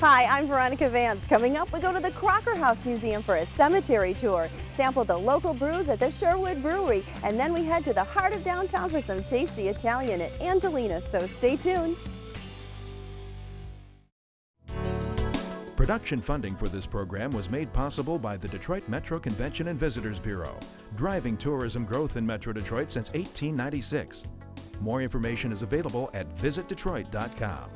Hi, I'm Veronica Vance. Coming up, we go to the Crocker House Museum for a cemetery tour, sample the local brews at the Sherwood Brewery, and then we head to the heart of downtown for some tasty Italian at Angelina, so stay tuned. Production funding for this program was made possible by the Detroit Metro Convention and Visitors Bureau, driving tourism growth in Metro Detroit since 1896. More information is available at visitdetroit.com.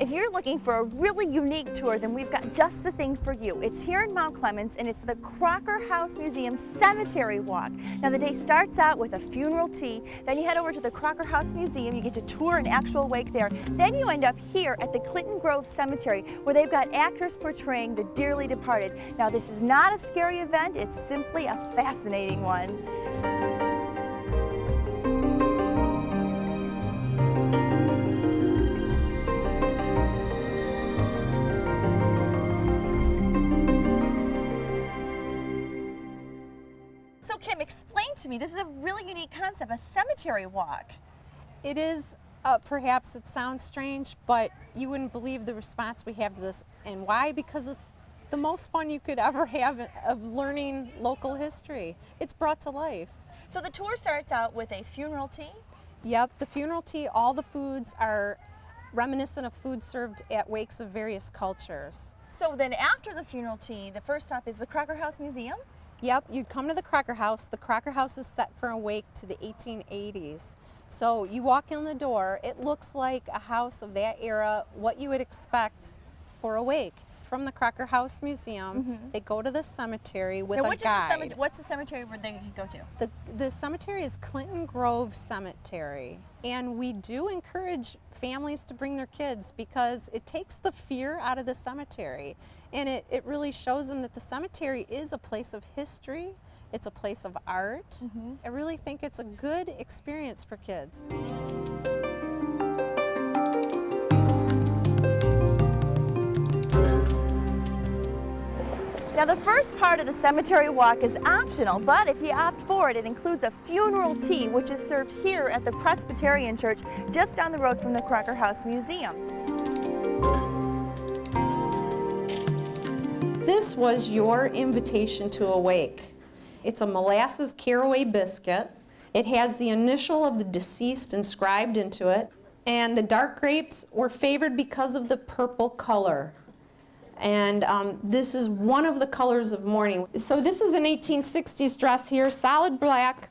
If you're looking for a really unique tour, then we've got just the thing for you. It's here in Mount Clemens, and it's the Crocker House Museum Cemetery Walk. Now, the day starts out with a funeral tea, then you head over to the Crocker House Museum, you get to tour an actual wake there, then you end up here at the Clinton Grove Cemetery, where they've got actors portraying the dearly departed. Now, this is not a scary event, it's simply a fascinating one. So Kim, explain to me, this is a really unique concept, a cemetery walk. It is, perhaps it sounds strange, but you wouldn't believe the response we have to this. And why? Because it's the most fun you could ever have of learning local history. It's brought to life. So the tour starts out with a funeral tea? Yep, the funeral tea, all the foods are reminiscent of food served at wakes of various cultures. So then after the funeral tea, the first stop is the Crocker House Museum? Yep, you'd come to the Crocker House. The Crocker House is set for a wake to the 1880s. So you walk in the door, it looks like a house of that era, what you would expect for a wake. From the Crocker House Museum, they go to the cemetery with a guide. What's the cemetery where they go to? The cemetery is Clinton Grove Cemetery, and we do encourage families to bring their kids because it takes the fear out of the cemetery, and it really shows them that the cemetery is a place of history, it's a place of art. I really think it's a good experience for kids. Now, the first part of the cemetery walk is optional, but if you opt for it, it includes a funeral tea, which is served here at the Presbyterian Church, just down the road from the Crocker House Museum. This was your invitation to a wake. It's a molasses caraway biscuit. It has the initial of the deceased inscribed into it, and the dark grapes were favored because of the purple color. And this is one of the colors of mourning. So this is an 1860s dress here, solid black.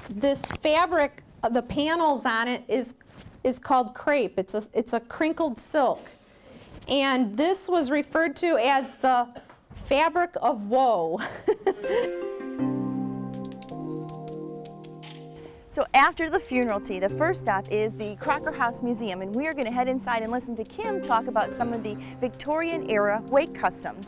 This fabric, the panels on it is called crepe. It's a crinkled silk. And this was referred to as the fabric of woe. So after the funeral tea, the first stop is the Crocker House Museum, and we are going to head inside and listen to Kim talk about some of the Victorian era wake customs.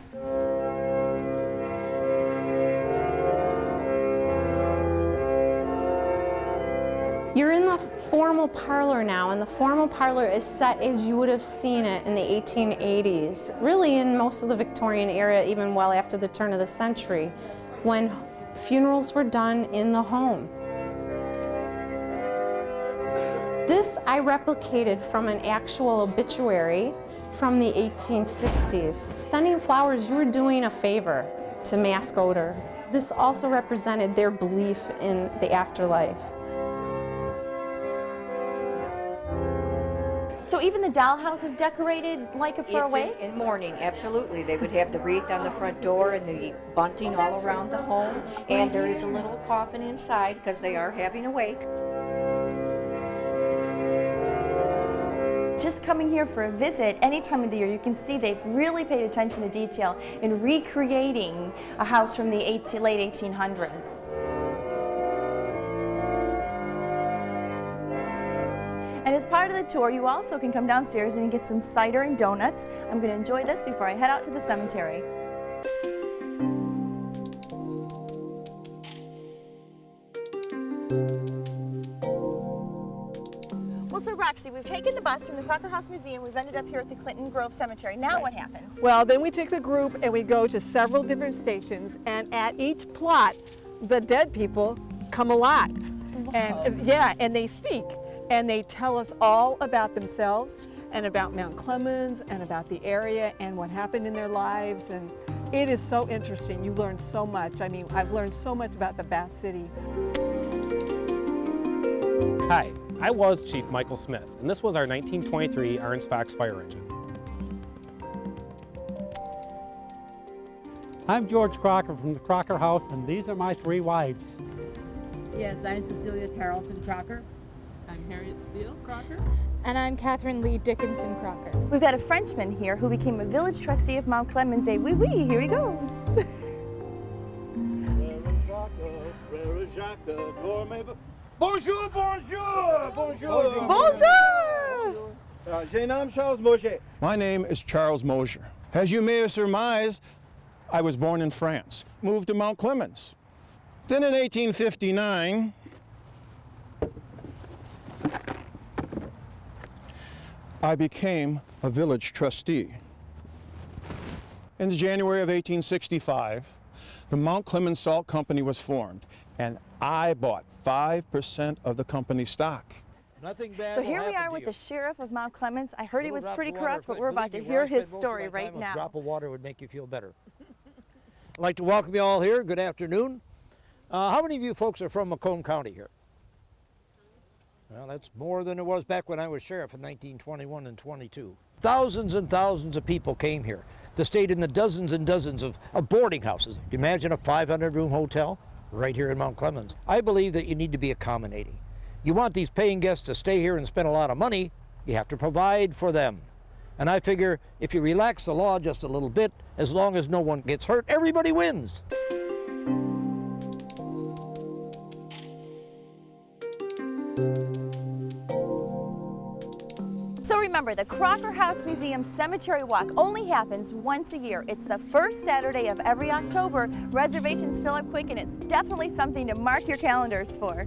You're in the formal parlor now, and the formal parlor is set as you would have seen it in the 1880s, really in most of the Victorian era, even well after the turn of the century, when funerals were done in the home. This I replicated from an actual obituary from the 1860s. Sending flowers, you were doing a favor to mask odor. This also represented their belief in the afterlife. So even the dollhouse is decorated like for a wake? In mourning, absolutely. They would have the wreath on the front door and the bunting all around the home, and there is a little coffin inside because they are having a wake. Just coming here for a visit any time of the year, you can see they've really paid attention to detail in recreating a house from the late 1800s. And as part of the tour, you also can come downstairs and get some cider and donuts. I'm going to enjoy this before I head out to the cemetery. Roxy, we've taken the bus from the Crocker House Museum. We've ended up here at the Clinton Grove Cemetery. Now what happens? Well, then we take the group and we go to several different stations, and at each plot, the dead people come alive. And yeah, and they speak, and they tell us all about themselves and about Mount Clemens and about the area and what happened in their lives. And it is so interesting. You learn so much. I mean, I've learned so much about the Bath City. Hi, I was Chief Michael Smith, and this was our 1923 Arns Fox fire engine. I'm George Crocker from the Crocker House, and these are my 3 wives. Yes, I'm Cecilia Tarleton Crocker. I'm Harriet Steele Crocker. And I'm Catherine Lee Dickinson Crocker. We've got a Frenchman here who became a village trustee of Mount Clemens. Oui, oui, here he goes. Bonjour, bonjour, bonjour. Bonjour! My name is Charles Mosier. As you may have surmised, I was born in France, moved to Mount Clemens. Then in 1859, I became a village trustee. In January of 1865, the Mount Clemens Salt Company was formed, and I bought 5% of the company's stock. Nothing bad. So here we are with the sheriff of Mount Clemens. I heard he was pretty corrupt, but we're about to hear his story right now. A drop of water would make you feel better. I'd like to welcome you all here. Good afternoon. How many of you folks are from Macomb County here? Well, that's more than it was back when I was sheriff in 1921 and 22. Thousands and thousands of people came here to stay in the dozens and dozens of boarding houses. Imagine a 500-room hotel right here in Mount Clemens. I believe that you need to be accommodating. You want these paying guests to stay here and spend a lot of money, you have to provide for them. And I figure if you relax the law just a little bit, as long as no one gets hurt, everybody wins. So remember, the Crocker House Museum Cemetery Walk only happens once a year. It's the first Saturday of every October. Reservations fill up quick, and it's definitely something to mark your calendars for.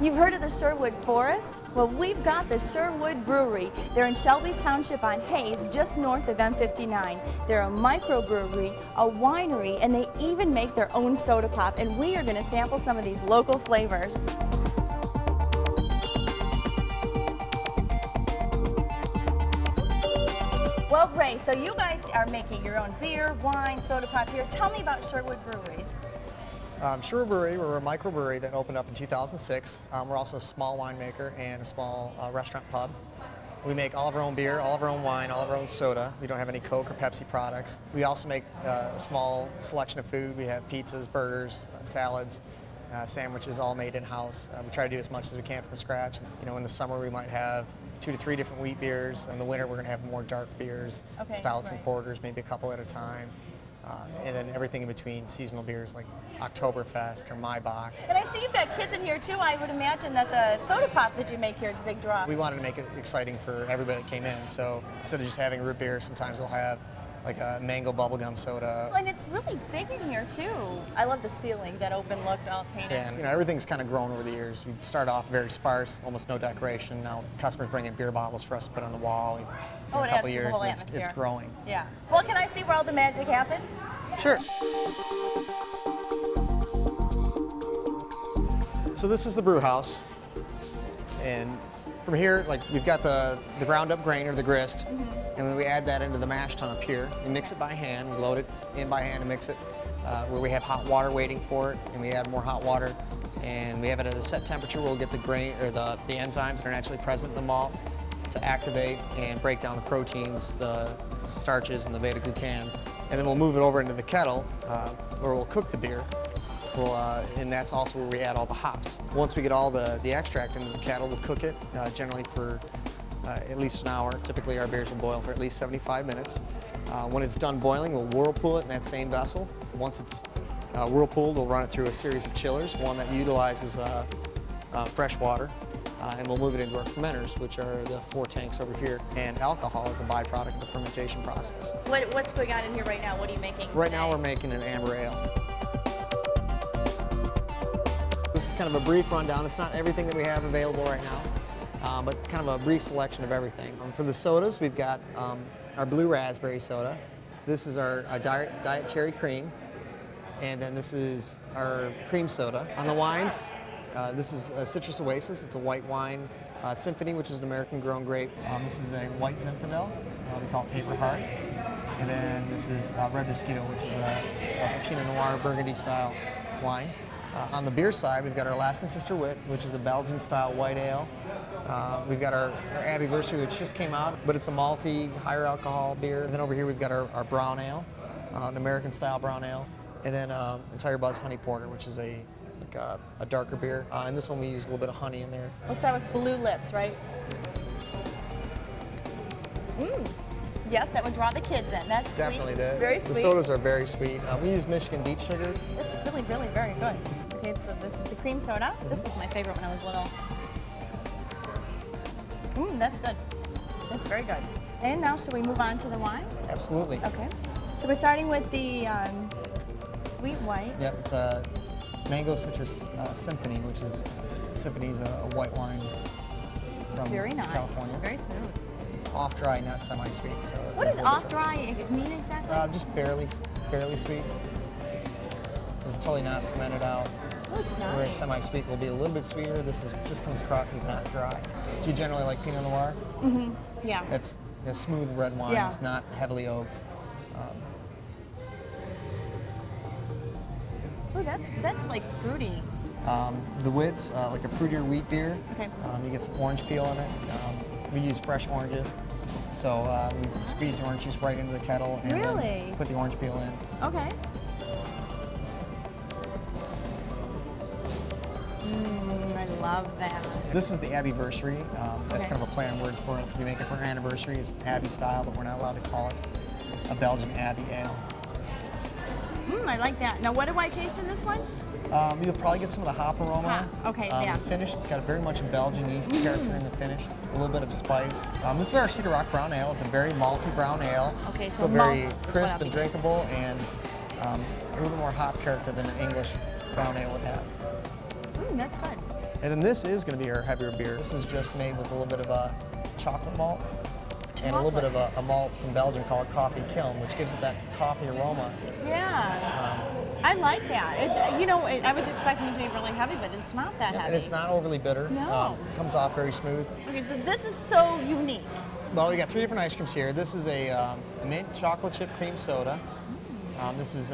You've heard of the Sherwood Forest? Well, we've got the Sherwood Brewery. They're in Shelby Township on Hayes, just north of M59. They're a microbrewery, a winery, and they even make their own soda pop. And we are going to sample some of these local flavors. Well, Ray, so you guys are making your own beer, wine, soda pop here. Tell me about Sherwood Breweries. Sherwood Brewery, we're a microbrewery that opened up in 2006. We're also a small winemaker and a small restaurant pub. We make all of our own beer, all of our own wine, all of our own soda. We don't have any Coke or Pepsi products. We also make a small selection of food. We have pizzas, burgers, salads, sandwiches, all made in-house. We try to do as much as we can from scratch. You know, in the summer we might have 2 to 3 different wheat beers. In the winter we're going to have more dark beers, stouts and porters, maybe a couple at a time. And then everything in between, seasonal beers like Oktoberfest or Maibach. And I see you've got kids in here too. I would imagine that the soda pop that you make here is a big draw. We wanted to make it exciting for everybody that came in. So instead of just having root beer, sometimes we'll have like a mango bubblegum soda. And it's really big in here too. I love the ceiling, that open look, all painted. Yeah, and, you know, everything's kind of grown over the years. We started off very sparse, almost no decoration. Now customers bring in beer bottles for us to put on the wall. In a couple years, it's growing. Yeah. Well, can I see where all the magic happens? Sure. So this is the brew house, and from here, like, we've got the ground up grain or the grist, and then we add that into the mash tun up here. We mix it by hand. We load it in by hand and mix it where we have hot water waiting for it, and we add more hot water, and we have it at a set temperature where we'll get the grain or the enzymes that are naturally present in the malt to activate and break down the proteins, the starches, and the beta-glucans. And then we'll move it over into the kettle where we'll cook the beer. And that's also where we add all the hops. Once we get all the extract into the kettle, we'll cook it generally for at least an hour. Typically our beers will boil for at least 75 minutes. When it's done boiling, we'll whirlpool it in that same vessel. Once it's whirlpooled, we'll run it through a series of chillers, one that utilizes fresh water. And we'll move it into our fermenters, which are the 4 tanks over here. And alcohol is a byproduct of the fermentation process. What's going on in here right now? What are you making Right today? now we're making an amber ale. This is kind of a brief rundown. It's not everything that we have available right now, but kind of a brief selection of everything. For the sodas, we've got our blue raspberry soda. This is our diet cherry cream. And then this is our cream soda. On the wines, this is a Citrus Oasis. It's a white wine. Symphony, which is an American-grown grape. This is a white Zinfandel. We call it Paper Heart. And then this is Red Mosquito, which is a Pinot Noir Burgundy-style wine. On the beer side, we've got our Alaskan Sister Wit, which is a Belgian-style white ale. We've got our Abbeyversary, which just came out, but it's a malty, higher alcohol beer. And then over here, we've got our brown ale, an American-style brown ale. And then Entire Buzz Honey Porter, which is a darker beer. And this one we use a little bit of honey in there. We'll start with Blue Lips, right? Yes, that would draw the kids in. That's definitely sweet. Very sweet. The sodas are very sweet. We use Michigan beet sugar. It's really, really very good. Okay, so this is the cream soda. This was my favorite when I was little. That's good. That's very good. And now, should we move on to the wine? Absolutely. Okay. So we're starting with the sweet white. Yep, it's a Mango Citrus Symphony, which is Symphony's a white wine from Very nice. California. Very smooth. Off dry, not semi-sweet. So what does off dry mean exactly? Just barely sweet. It's totally not fermented out. Oh, it's nice. Whereas semi-sweet will be a little bit sweeter. This just comes across as not dry. Do you generally like Pinot Noir? Yeah. That's a smooth red wine. Yeah. It's not heavily oaked. Oh, that's like fruity. The Wit's like a fruitier wheat beer. Okay. You get some orange peel in it. We use fresh oranges. So we squeeze the orange juice right into the kettle and then put the orange peel in. Okay. I love that. This is the Abbeyversary. That's kind of a play on words for it. So we make it for our anniversary. It's Abbey style, but we're not allowed to call it a Belgian Abbey ale. I like that. Now, what do I taste in this one? You'll probably get some of the hop aroma. Okay, yeah. The finish, it's got a very much Belgian yeast character in the finish. A little bit of spice. This is our Cedar Rock Brown Ale. It's a very malty brown ale. Okay, so still very malt crisp and drinkable, and a little more hop character than an English brown ale would have. That's good. And then this is going to be our heavier beer. This is just made with a little bit of a chocolate malt and a little bit of a malt from Belgium called Coffee Kiln, which gives it that coffee aroma. Yeah. I like that. I was expecting it to be really heavy, but it's not that heavy. And it's not overly bitter. No. Comes off very smooth. Okay, so this is so unique. Well, we got 3 different ice creams here. This is a mint chocolate chip cream soda. This is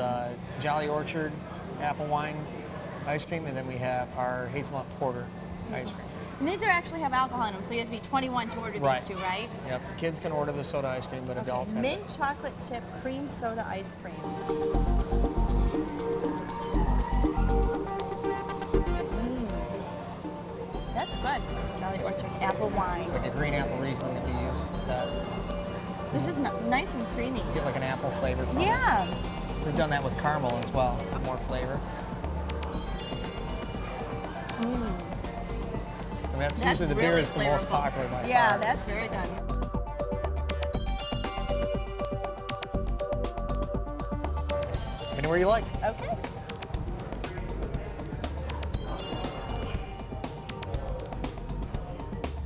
Jolly Orchard apple wine ice cream, and then we have our hazelnut porter ice cream. And these are actually have alcohol in them, so you have to be 21 to order these two, right? Yep. Kids can order the soda ice cream, but adults have Mint chocolate chip cream soda ice cream. That's good. Jolly Orchard apple wine. It's like a green apple Riesling if you use that. This is nice and creamy. You get like an apple flavor from it. Yeah. We've done that with caramel as well, more flavor. And that's usually the beer is the most popular by far. Yeah, that's very good. Anywhere you like. Okay.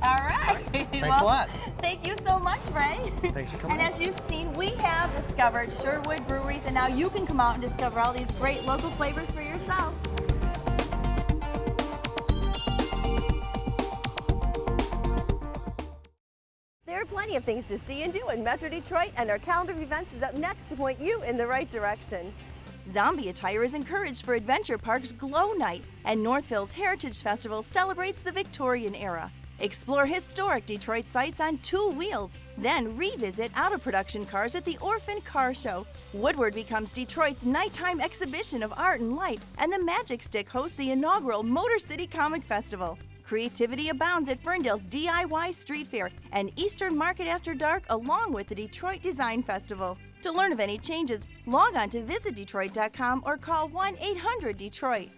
All right. Thanks a lot. Thank you so much, Ray. Thanks for coming. And as you've seen, we have discovered Sherwood Breweries, and now you can come out and discover all these great local flavors for yourself. There are plenty of things to see and do in Metro Detroit, and our calendar of events is up next to point you in the right direction. Zombie attire is encouraged for Adventure Park's Glow Night, and Northville's Heritage Festival celebrates the Victorian era. Explore historic Detroit sites on 2 wheels, then revisit out-of-production cars at the Orphan Car Show. Woodward becomes Detroit's nighttime exhibition of art and light, and the Magic Stick hosts the inaugural Motor City Comic Festival. Creativity abounds at Ferndale's DIY Street Fair and Eastern Market After Dark, along with the Detroit Design Festival. To learn of any changes, log on to visitdetroit.com or call 1-800-DETROIT.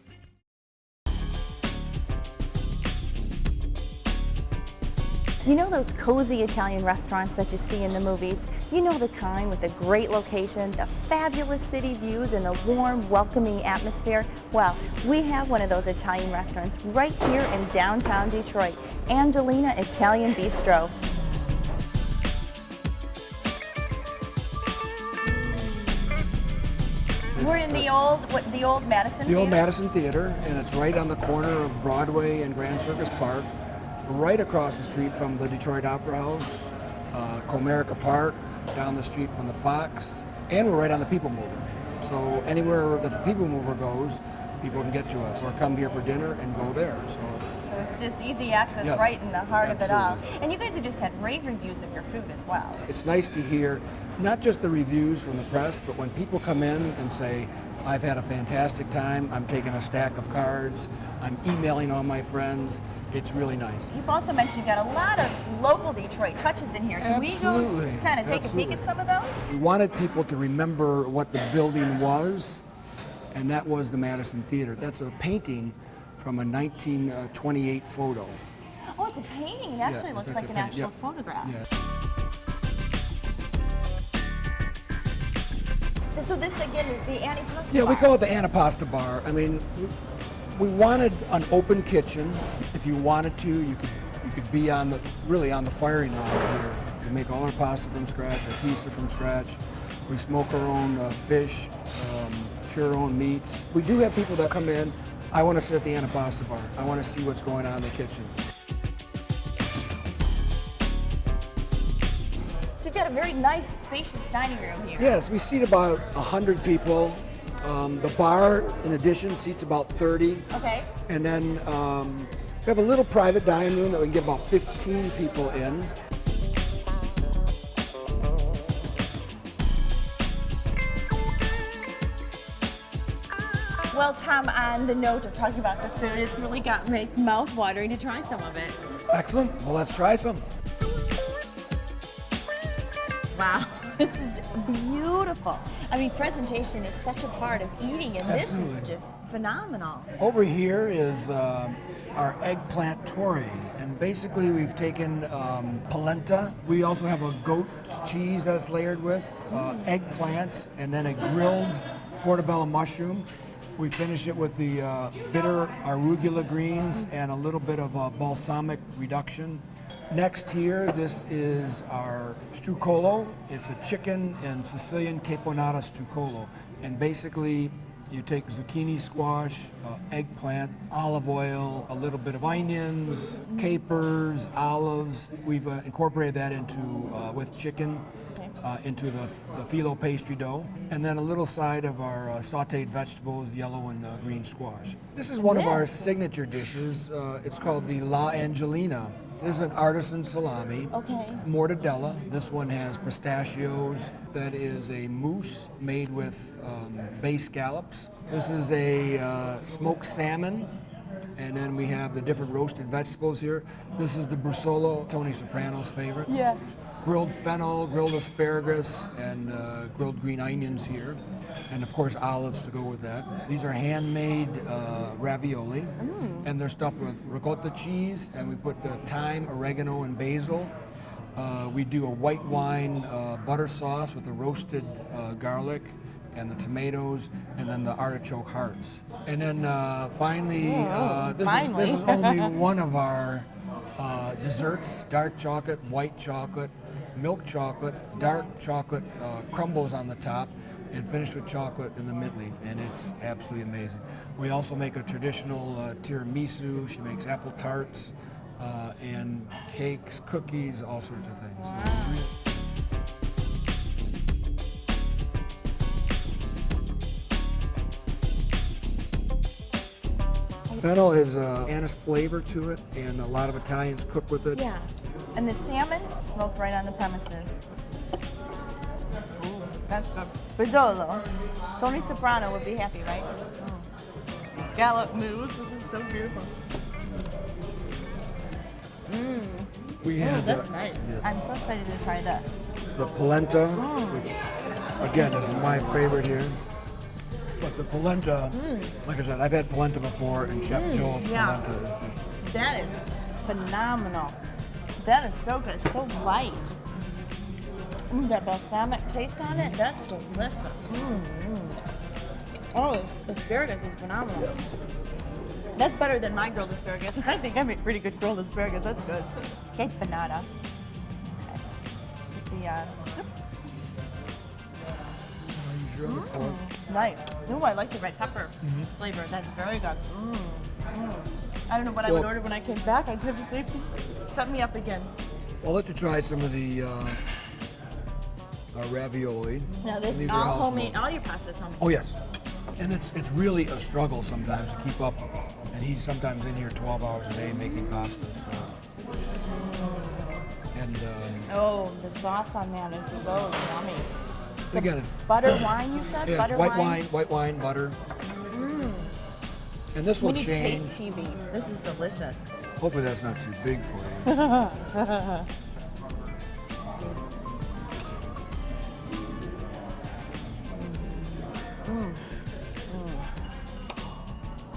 You know those cozy Italian restaurants that you see in the movies? You know the kind with the great locations, the fabulous city views, and the warm, welcoming atmosphere? Well, we have one of those Italian restaurants right here in downtown Detroit, Angelina Italian Bistro. We're in the old Madison Theater? The old Madison Theater, and it's right on the corner of Broadway and Grand Circus Park, right across the street from the Detroit Opera House, Comerica Park, down the street from the Fox, and we're right on the People Mover. So anywhere that the People Mover goes, people can get to us, or come here for dinner and go there. So it's just easy access, yes, right in the heart of it all. absolutely. And you guys have just had rave reviews of your food as well. it's nice to hear not just the reviews from the press, but when people come in and say, I've had a fantastic time, I'm taking a stack of cards, I'm emailing all my friends, it's really nice. You've also mentioned you've got a lot of local Detroit touches in here. Can Absolutely. we go kind of take a peek at some of those? We wanted people to remember what the building was, and that was the Madison Theater. That's a painting from a 1928 photo. Oh, it's a painting. It actually looks like an actual photograph. Yes. So this again is the Antipasta Yeah, we bar. call it the Antipasta Bar. I mean, we wanted an open kitchen. If you wanted to, you could be on the firing line here. We make all our pasta from scratch, our pizza from scratch. We smoke our own fish, cure our own meats. We do have people that come in. I want to sit at the Antipasta Bar. I want to see what's going on in the kitchen. So you've got a very nice, spacious dining room here. Yes, we seat about 100 people. The bar, in addition, seats about 30. Okay. And then we have a little private dining room that we can get about 15 people in. Well, Tom, on the note of talking about the food, it's really got my mouth watering to try some of it. Excellent. Well, let's try some. Wow, this is beautiful. I mean, presentation is such a part of eating, and Absolutely. this is just phenomenal. Over here is our eggplant torre, and basically we've taken polenta. We also have a goat cheese that's layered with, eggplant, and then a grilled portobello mushroom. We finish it with the bitter arugula greens and a little bit of a balsamic reduction. Next here, this is our struccolo. It's a chicken and Sicilian caponata struccolo. And basically, You take zucchini squash, eggplant, olive oil, a little bit of onions, capers, olives. We've incorporated that into, with chicken, into the phyllo pastry dough. And then a little side of our sauteed vegetables, yellow and green squash. This is one of our signature dishes. It's called the La Angelina. This is an artisan salami, mortadella. This one has pistachios. That is a mousse made with bay scallops. This is a smoked salmon. And then we have the different roasted vegetables here. This is the bruschetta, Tony Soprano's favorite. Yeah. Grilled fennel, grilled asparagus, and grilled green onions here. And of course olives to go with that. These are handmade ravioli, and they're stuffed with ricotta cheese, and we put thyme, oregano, and basil. We do a white wine butter sauce with the roasted garlic and the tomatoes, and then the artichoke hearts. And then finally, this is only one of our desserts: dark chocolate, white chocolate, milk chocolate, dark chocolate crumbles on the top, and finished with chocolate in the midleaf, and it's absolutely amazing. We also make a traditional tiramisu. She makes apple tarts and cakes, cookies, all sorts of things. Fennel has anise flavor to it, and a lot of Italians cook with it. Yeah. And the salmon smoked right on the premises. Ooh, that's good. Rizzolo. Tony Soprano would be happy, right? Scallop mousse. This is so beautiful. We had that's nice. Yeah. I'm so excited to try this. The polenta, which again is my favorite here. But the polenta, like I said, I've had polenta before, and Chef Joel's polenta is just... That is phenomenal. That is so good. It's so light. That balsamic taste on it, that's delicious. Oh, the asparagus is phenomenal. That's better than my grilled asparagus. I think I make pretty good grilled asparagus. That's good. Cake panada. Nice. Ooh, I like the red pepper flavor. That's very good. I don't know what I would order when I came back. I'd have to say, please set me up again. I'll let you try some of the ravioli. Now this is all homemade. All your pasta's homemade. Oh yes, and it's really a struggle sometimes to keep up. And he's sometimes in here 12 hours a day making pasta. And the sauce on that is so yummy. Again, butter wine, you said? Yeah, butter white wine, butter. And this will change. Taste TV. This is delicious. Hopefully that's not too big for you.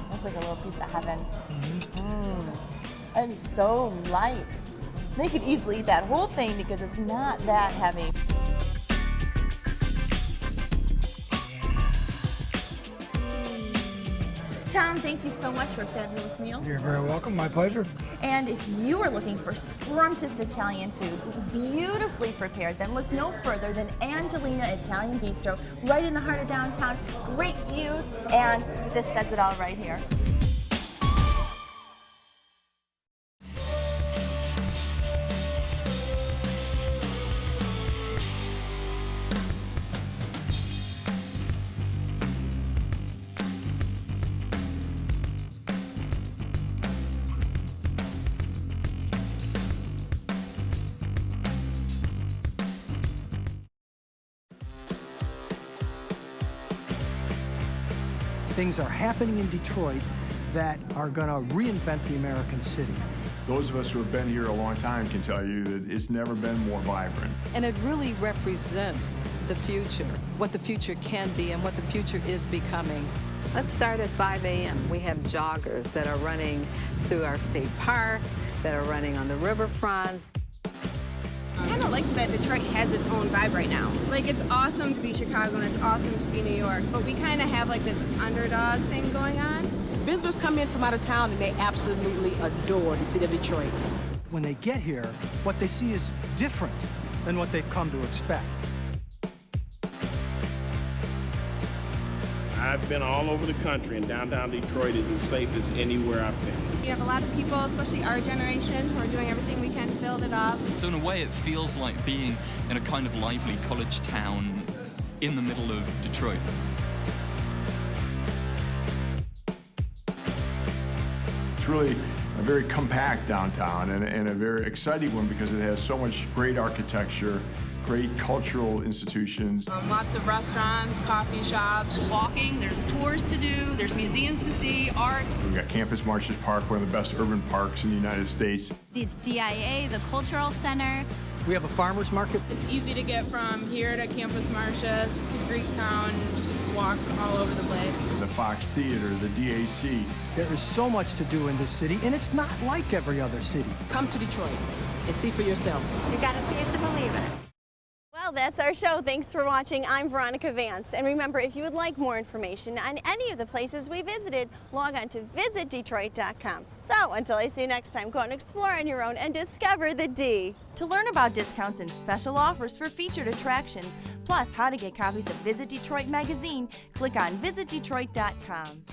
That's like a little piece of heaven. And it's so light. They could easily eat that whole thing because it's not that heavy. Tom, thank you so much for a fabulous meal. You're very welcome. My pleasure. And if you are looking for scrumptious Italian food, beautifully prepared, then look no further than Angelina Italian Bistro, right in the heart of downtown. Great views, and this says it all right here. Things are happening in Detroit that are going to reinvent the American city. Those of us who have been here a long time can tell you that it's never been more vibrant. And it really represents the future, what the future can be and what the future is becoming. Let's start at 5 a.m. We have joggers that are running through our state park, that are running on the riverfront. I kind of like that Detroit has its own vibe right now. Like, it's awesome to be Chicago and it's awesome to be New York, but we kind of have like this underdog thing going on. Visitors come in from out of town and they absolutely adore the city of Detroit. When they get here, what they see is different than what they've come to expect. I've been all over the country, and downtown Detroit is as safe as anywhere I've been. You have a lot of people, especially our generation, who are doing everything we can to build it up. So in a way, it feels like being in a kind of lively college town in the middle of Detroit. It's really a very compact downtown and a very exciting one because it has so much great architecture, great cultural institutions. Lots of restaurants, coffee shops. Just walking, there's tours to do, there's museums to see, art. We've got Campus Martius Park, one of the best urban parks in the United States. The DIA, the Cultural Center. We have a farmer's market. It's easy to get from here to Campus Martius to Greektown, just walk all over the place. The Fox Theater, the DAC. There is so much to do in this city, and it's not like every other city. Come to Detroit and see for yourself. You gotta see it to believe it. Well, that's our show. Thanks for watching. I'm Veronica Vance. And remember, if you would like more information on any of the places we visited, log on to visitdetroit.com. So until I see you next time, go out and explore on your own and discover the D. To learn about discounts and special offers for featured attractions, plus how to get copies of Visit Detroit magazine, click on visitdetroit.com.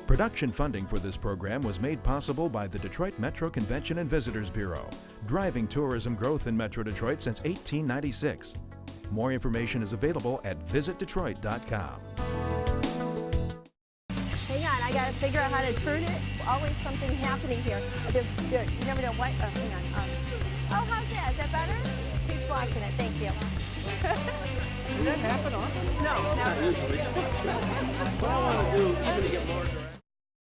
Production funding for this program was made possible by the Detroit Metro Convention and Visitors Bureau, driving tourism growth in Metro Detroit since 1896. More information is available at visitdetroit.com. Hang on, I gotta figure out how to turn it. Always something happening here. You never know what. Oh, hang on. Oh, how's that? Is that better? Keep watching it. Thank you. Does that happen often? No, never. What I want to do, even to get more direct.